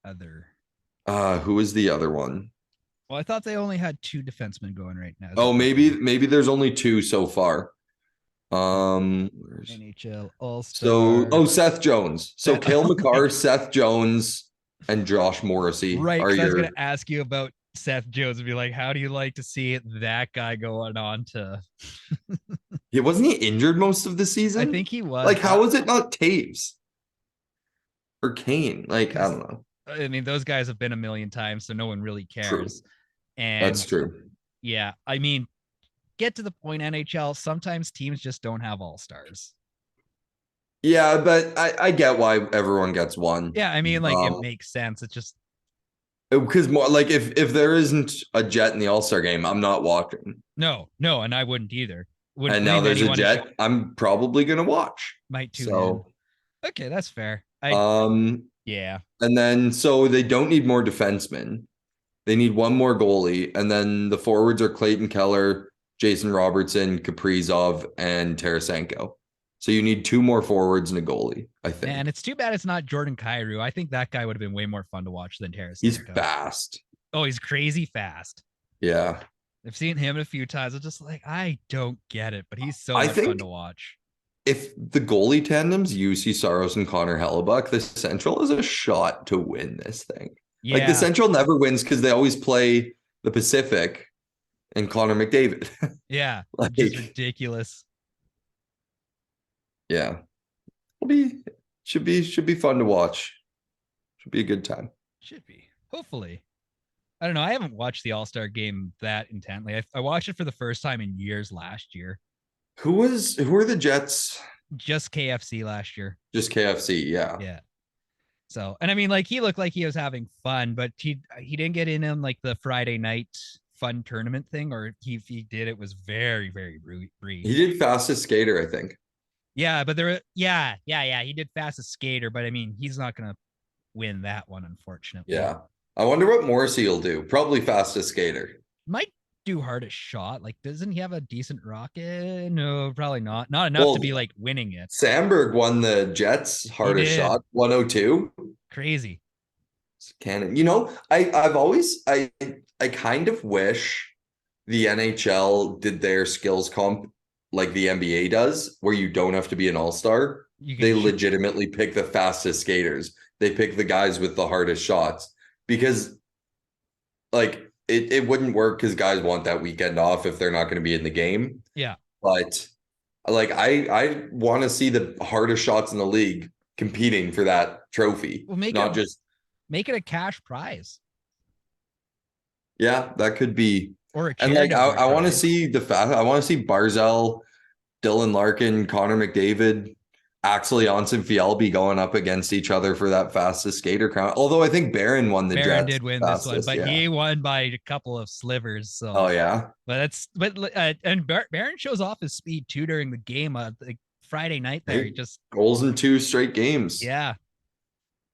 who is the other one? Well, I thought they only had 2 defensemen going right now. Oh, maybe there's only 2 so far. NHL All-Star. So Seth Jones. So Cale Makar, Seth Jones, and Josh Morrissey. Right. I was going to ask you about Seth Jones and be like, how do you like to see that guy going on to? Yeah, wasn't he injured most of the season? I think he was. Like, how is it not Toews or Kane? Like, I don't know. I mean, those guys have been a million times, so no one really cares. True. And that's true. Yeah, I mean, get to the point, NHL. Sometimes teams just don't have all-stars. Yeah, but I get why everyone gets one. Yeah, I mean, like, it makes sense. It's just because more like if there isn't a Jet in the All-Star game, I'm not watching. No, and I wouldn't either. And now there's a Jet. I'm probably gonna watch. Might too. Okay, that's fair. Yeah. And then so they don't need more defensemen. They need one more goalie, and then the forwards are Clayton Keller, Jason Robertson, Kaprizov, and Tarasenko. So you need 2 more forwards and a goalie, I think. And it's too bad it's not Jordan Kyrou. I think that guy would have been way more fun to watch than Tarasenko. He's fast. Oh, he's crazy fast. Yeah. I've seen him a few times. I'm just like, I don't get it, but he's so much fun to watch. if the goalie tandems, UC Saros and Connor Hellebuck, the Central is a shot to win this thing. Yeah. Like the Central never wins because they always play the Pacific and Connor McDavid. Yeah. Like, Just ridiculous. Yeah. Should be fun to watch. Should be a good time. Should be. Hopefully. I don't know. I haven't watched the All-Star game that intently. I watched it for the first time in years last year. Who are the Jets? Just KFC last year. Just KFC, yeah. Yeah. So, and I mean, like, he looked like he was having fun, but he didn't get in on like the Friday night fun tournament thing, or if he did, it was very, very brief. He did fastest skater, I think. Yeah, but he did fastest skater, but I mean, he's not gonna win that one, unfortunately. Yeah. I wonder what Morrissey will do. Probably fastest skater. Might do hardest shot. Like, doesn't he have a decent rocket? No, probably not. Not enough to be like winning it. Sandberg won the Jets hardest shot, 102. Crazy. It's canon. You know, I've always I kind of wish the NHL did their skills comp like the NBA does, where you don't have to be an all-star. They legitimately pick the fastest skaters. They pick the guys with the hardest shots, because like it wouldn't work because guys want that weekend off if they're not going to be in the game. Yeah. But like I want to see the hardest shots in the league competing for that trophy. Well, make it a cash prize. Yeah, that could be. Or and like I want to see I want to see Barzal, Dylan Larkin, Connor McDavid, Axel Jonsson-Fjällby going up against each other for that fastest skater crown. Although I think Barron won the Jets. Barron did win this one, but he won by a couple of slivers. So and Barron shows off his speed too during the game. Like Friday night there, he just goals in 2 straight games. Yeah.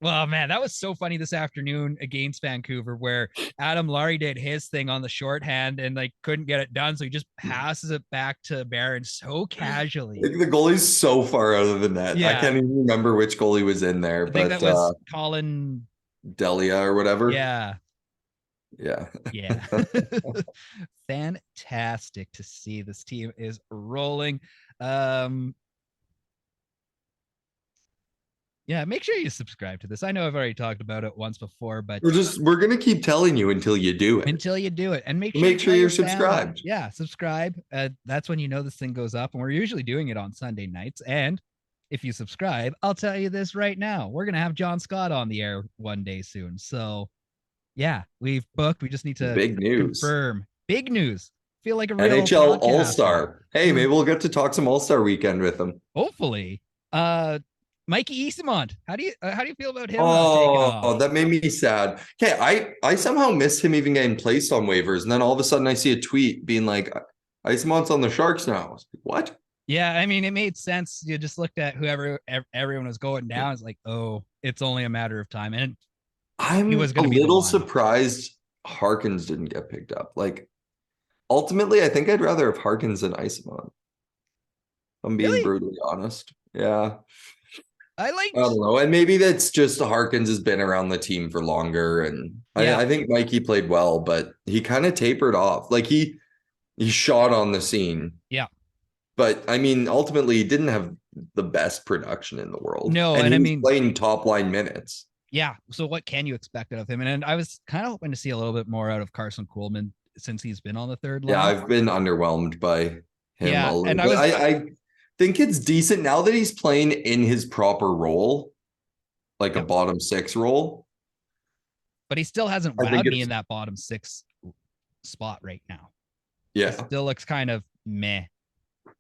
Well, man, that was so funny this afternoon against Vancouver, where Adam Laurie did his thing on the shorthand and like couldn't get it done, so he just passes it back to Barron so casually. Like the goalie's so far out of the net. Yeah. I can't even remember which goalie was in there. I think that was Colin Delia or whatever. Yeah. Yeah. Yeah. Fantastic to see. This team is rolling. Yeah, make sure you subscribe to this. I know I've already talked about it once before, but we're gonna keep telling you until you do it. And make sure you're subscribed. Yeah, subscribe. That's when you know this thing goes up, and we're usually doing it on Sunday nights. And if you subscribe, I'll tell you this right now: we're gonna have John Scott on the air one day soon. So, yeah, we've booked. We just need to confirm. Big news. Feel like a real NHL All-Star. Hey, maybe we'll get to talk some All-Star weekend with him. Hopefully. Mikey Eyssimont, how do you feel about him? Oh, that made me sad. Okay, I somehow missed him even getting placed on waivers, and then all of a sudden I see a tweet being like, Eysimont's on the Sharks now. I was like, what? Yeah, I mean, it made sense. You just looked at everyone was going down. It's like, oh, it's only a matter of time. And I'm a little surprised Harkins didn't get picked up. Like, ultimately, I think I'd rather have Harkins than Eyssimont. I'm being brutally honest. Yeah. I don't know. And maybe that's just Harkins has been around the team for longer. And I think Mikey played well, but he kind of tapered off. Like he shot on the scene. Yeah. But I mean, ultimately he didn't have the best production in the world. No, and I mean playing top line minutes. Yeah. So what can you expect out of him? And I was kind of hoping to see a little bit more out of Carson Coolman since he's been on the third line. Yeah, I've been underwhelmed by him a little bit. I think it's decent now that he's playing in his proper role, like a bottom 6 role. But he still hasn't wowed me in that bottom 6 spot right now. Yeah. It still looks kind of meh.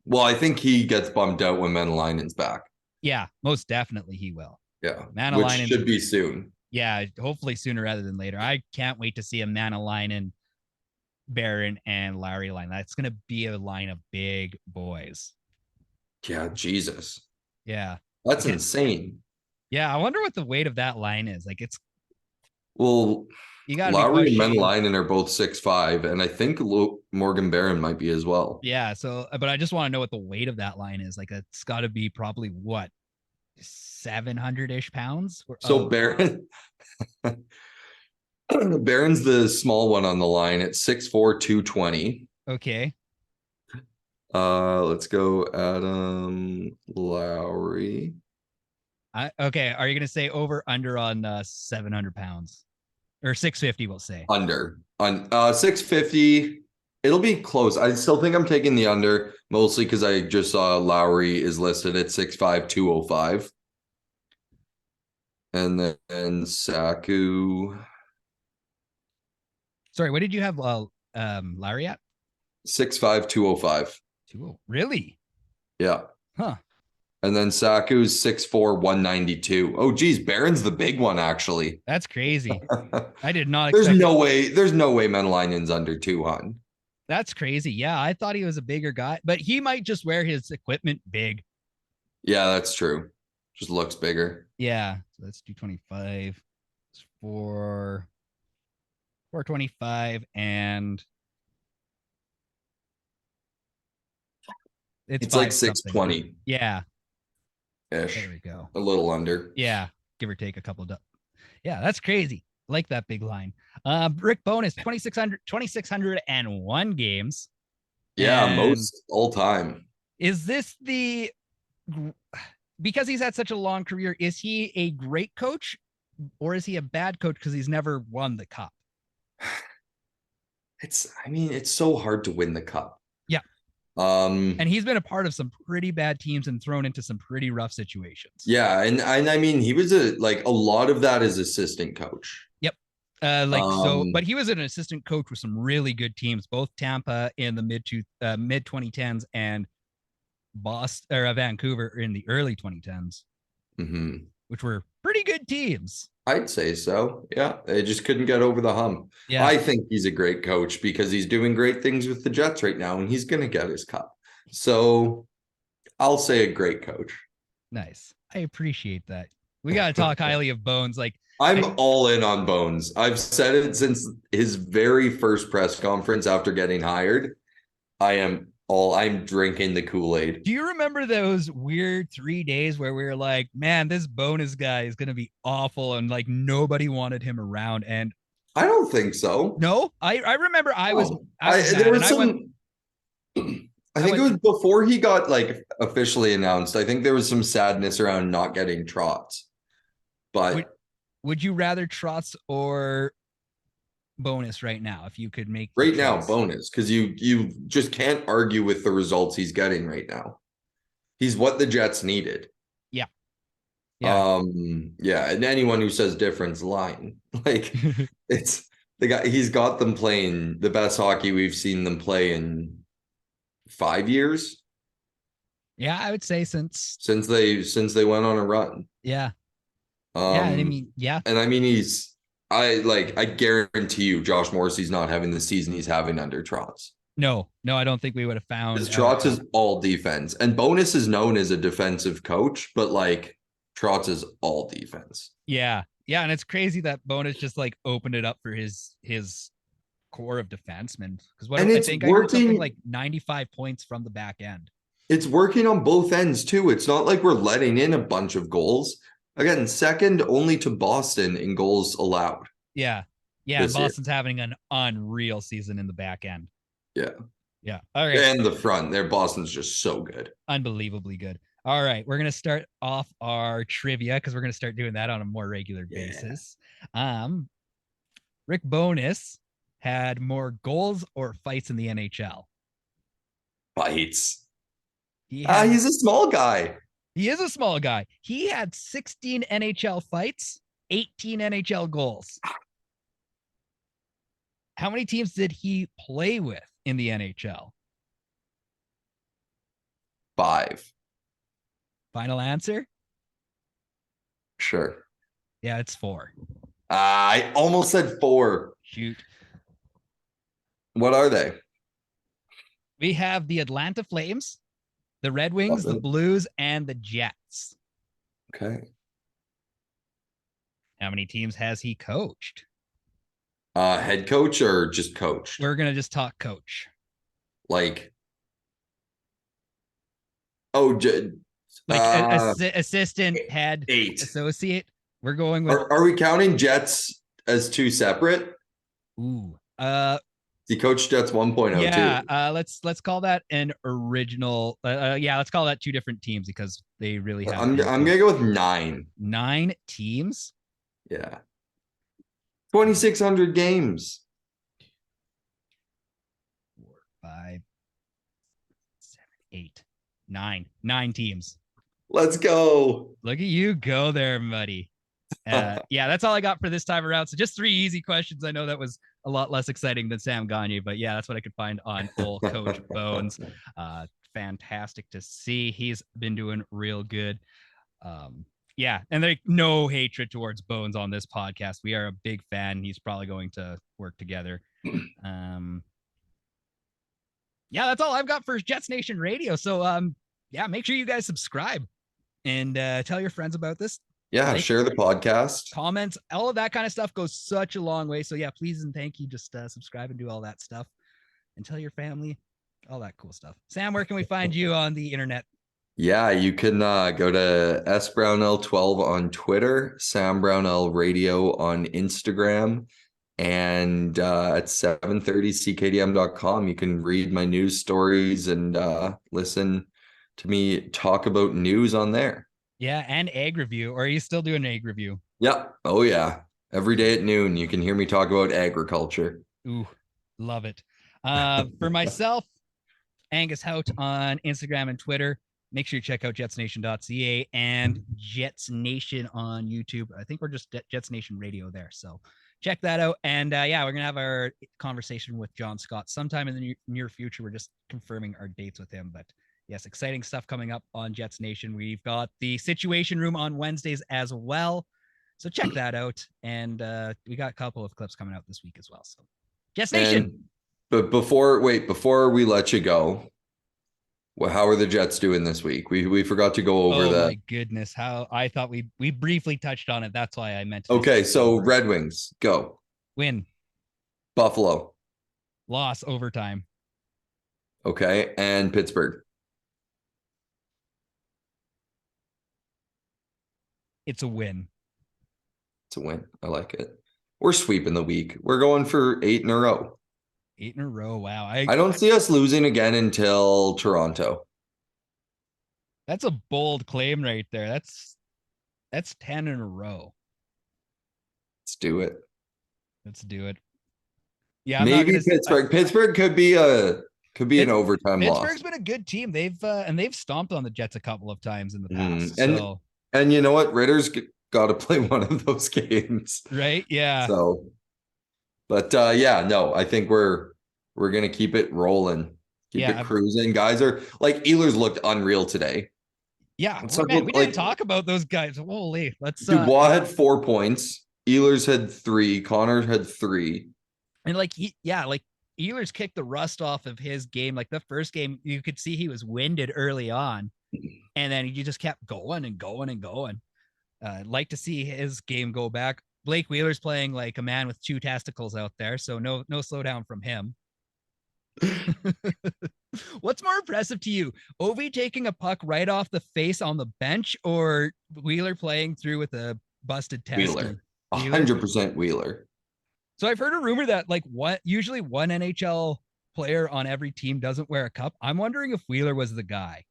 Well, I think he gets bummed out when Manalainen's back. Yeah, most definitely he will. Yeah, Manalainen which should be soon. Yeah, hopefully sooner rather than later. I can't wait to see a Manalainen, Barron, and Lowry line. That's going to be a line of big boys. Yeah, Jesus. Yeah. That's insane. Yeah, I wonder what the weight of that line is. Like you got Lowry and Manalainen are both 6'5", and I think Morgan Barron might be as well. Yeah, so but I just want to know what the weight of that line is. Like it's got to be probably what 700-ish pounds. So Barron Barron's the small one on the line at 6'4", 220. Okay. Let's go Adam Okay, are you gonna say over under on 700 pounds or 650? We'll say Under on 650. It'll be close. I still think I'm taking the under, mostly because I just saw Lowry is listed at 6'5", 205. And then Saku. Sorry, what did you have Lowry at? 6'5", 205. Really? Yeah. Huh. And then Saku's 6'4", 192. Oh, geez, Barron's the big one, actually. That's crazy. I did not expect There's no way Menelainen's under 200. That's crazy. Yeah, I thought he was a bigger guy, but he might just wear his equipment big. Yeah, that's true. Just looks bigger. Yeah, so that's 225. It's 425, and it's like 620. Yeah. Ish. There we go. A little under. Yeah, give or take a couple of. Yeah, that's crazy. Like that big line. Rick Bowness, 2,601 games. Yeah, And most all time. is this because he's had such a long career, is he a great coach or is he a bad coach because he's never won the cup? It's so hard to win the cup. Yeah. And he's been a part of some pretty bad teams and thrown into some pretty rough situations. Yeah, and I mean he was a lot of that is assistant coach. Yep. But he was an assistant coach with some really good teams, both Tampa in the mid 2010s and Boston or Vancouver in the early 2010s, which were pretty good teams. I'd say so. Yeah, they just couldn't get over the hump. Yeah. I think he's a great coach because he's doing great things with the Jets right now, and he's going to get his cup. So I'll say a great coach. Nice. I appreciate that. We got to talk highly of Bones. I'm all in on Bones. I've said it since his very first press conference after getting hired. I'm drinking the Kool-Aid. Do you remember those weird 3 days where we were like, man, this Bowness guy is going to be awful, and nobody wanted him around? And I don't think so. No, I remember I was I think it was before he got officially announced. I think there was some sadness around not getting Trotz. But would you rather Trotz or Bowness right now if you could make right now Bowness, because you just can't argue with the results he's getting right now. He's what the Jets needed. Yeah. And anyone who says different's lying. It's the guy, he's got them playing the best hockey we've seen them play in 5 years. Yeah, I would say since they went on a run. Yeah. And I mean I guarantee you Josh Morrissey's not having the season he's having under Trotz. No, I don't think we would have found. Because Trotz is all defense, and Bowness is known as a defensive coach, but Trotz is all defense. Yeah, and it's crazy that Bowness just opened it up for his core of defensemen. Because I heard something like 95 points from the back end. It's working on both ends too. It's not like we're letting in a bunch of goals. Again, second only to Boston in goals allowed. Yeah. Boston's having an unreal season in the back end. Yeah. All right. And the front there, Boston's just so good. Unbelievably good. All right. We're going to start off our trivia because we're going to start doing that on a more regular basis. Rick Bowness had more goals or fights in the NHL? Fights. He's a small guy. He is a small guy. He had 16 NHL fights, 18 NHL goals. How many teams did he play with in the NHL? 5. Final answer? Sure. Yeah, it's 4. I almost said 4. Shoot. What are they? We have the Atlanta Flames, the Red Wings, the Blues, and the Jets. Okay. How many teams has he coached? Head coach or just coach? We're going to just talk coach. Assistant, head, 8. Associate. We're going with. Are we counting Jets as 2 separate? Ooh. He coached Jets 1.0 Yeah, too. let's call that an original. Yeah, let's call that two different teams because they really have I'm been gonna go with 9. 9 teams. Yeah. 2,600 games. 4, 5, 7, 8, 9 teams. Let's go. Look at you go there, buddy. Yeah, that's all I got for this time around. So just 3 easy questions. I know that was a lot less exciting than Sam Gagne, but yeah, that's what I could find on old Coach Bones. Fantastic to see. He's been doing real good. Yeah, and there's no hatred towards Bones on this podcast. We are a big fan. He's probably going to work together. Yeah, that's all I've got for Jets Nation Radio. So yeah, make sure you guys subscribe and tell your friends about this. Yeah, share the podcast. Comments, all of that kind of stuff goes such a long way. So yeah, please and thank you. Just subscribe and do all that stuff and tell your family, all that cool stuff. Sam, where can we find you on the internet? Yeah, you can go to SBrownell12 on Twitter, Sam Brownell Radio on Instagram, and at 730ckdm.com, you can read my news stories and listen to me talk about news on there. Yeah, and egg review. Or are you still doing an egg review? Yeah. Oh, yeah. Every day at noon, you can hear me talk about agriculture. Ooh, love it. For myself, Angus Hout on Instagram and Twitter. Make sure you check out jetsnation.ca and Jets Nation on YouTube. I think we're just Jets Nation Radio there. So check that out. And yeah, we're going to have our conversation with John Scott sometime in the near future. We're just confirming our dates with him. But yes, exciting stuff coming up on Jets Nation. We've got the Situation Room on Wednesdays as well. So check that out. And we got a couple of clips coming out this week as well. So Jets Nation. But before we let you go, well, how are the Jets doing this week? We forgot to go over that. Oh my goodness. How I thought we briefly touched on it. That's why I meant to. Okay, so Red Wings, go. Win. Buffalo. Loss, overtime. Okay, and Pittsburgh. It's a win. It's a win. I like it. We're sweeping the week. We're going for 8 in a row. 8 in a row. Wow. I don't see us losing again until Toronto. That's a bold claim right there. That's 10 in a row. Let's do it. Let's do it. Yeah, maybe Pittsburgh. Pittsburgh could be an overtime loss. Pittsburgh's been a good team. They've stomped on the Jets a couple of times in the past. And you know what? Ritter's got to play one of those games. Right? Yeah. So, but yeah, no, I think we're gonna keep it rolling, keep it cruising. Guys are like Ehlers looked unreal today. Yeah, we didn't talk about those guys. Holy, let's. Dubois had 4 points. Ehlers had 3. Connor had 3. And Ehlers kicked the rust off of his game. Like the first game, you could see he was winded early on, and then he just kept going and going and going. I'd like to see his game go back. Blake Wheeler's playing like a man with 2 testicles out there, so no slowdown from him. What's more impressive to you, Ovi taking a puck right off the face on the bench, or Wheeler playing through with a busted test? Wheeler, 100% Wheeler. So I've heard a rumor that usually one NHL player on every team doesn't wear a cup. I'm wondering if Wheeler was the guy.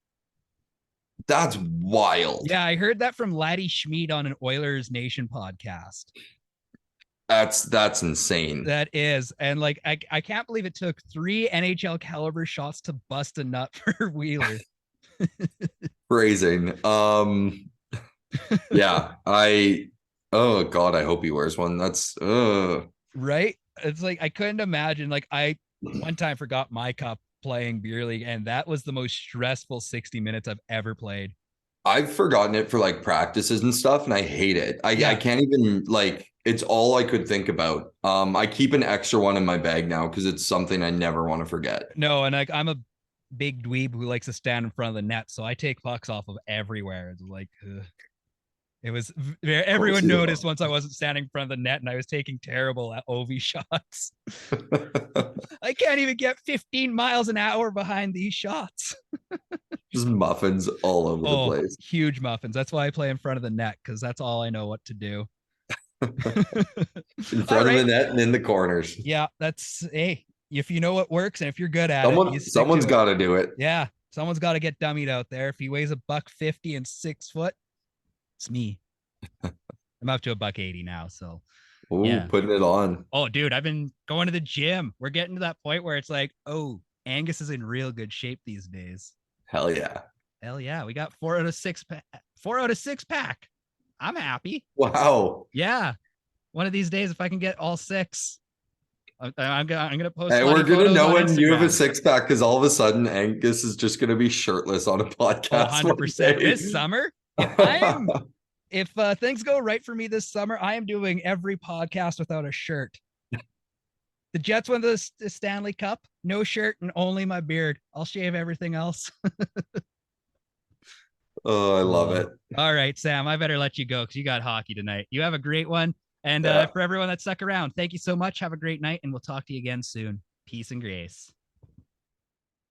That's wild. Yeah, I heard that from Laddie Schmid on an Oilers Nation podcast. That's insane. That is. And like I can't believe it took 3 NHL caliber shots to bust a nut for Wheeler. Phrasing. Yeah, oh God, I hope he wears one. That's right. It's like I couldn't imagine. Like I one time forgot my cup playing beer league, and that was the most stressful 60 minutes I've ever played. I've forgotten it for like practices and stuff, and I hate it. I can't even it's all I could think about. I keep an extra one in my bag now because it's something I never want to forget. No, and I'm a big dweeb who likes to stand in front of the net, so I take pucks off of everywhere. It's like it was everyone noticed once I wasn't standing in front of the net and I was taking terrible OV shots. I can't even get 15 miles an hour behind these shots. Just muffins all over the place. Huge muffins. That's why I play in front of the net, because that's all I know what to do. In front of the net and in the corners. Yeah, that's if you know what works and if you're good at it, you stick Someone's to got to do it. Yeah, someone's got to get dummied out there. If he weighs $150 and 6 foot, it's me. I'm up to $180 now, so Ooh, yeah. Putting it on. Oh, dude, I've been going to the gym. We're getting to that point where it's like, oh, Angus is in real good shape these days. Hell yeah. Hell yeah. We got 4 out of 6 pack. I'm happy. Wow. Yeah. One of these days, if I can get all 6, I'm gonna post. Hey, we're gonna know when you have a Instagram. 6-pack because all of a sudden Angus is just gonna be shirtless on a podcast. 100%. This summer, if things go right for me this summer, I am doing every podcast without a shirt. The Jets won the Stanley Cup, no shirt and only my beard. I'll shave everything else. Oh, I love it. All right, Sam, I better let you go because you got hockey tonight. You have a great one. And for everyone that stuck around, thank you so much. Have a great night, and we'll talk to you again soon. Peace and grace.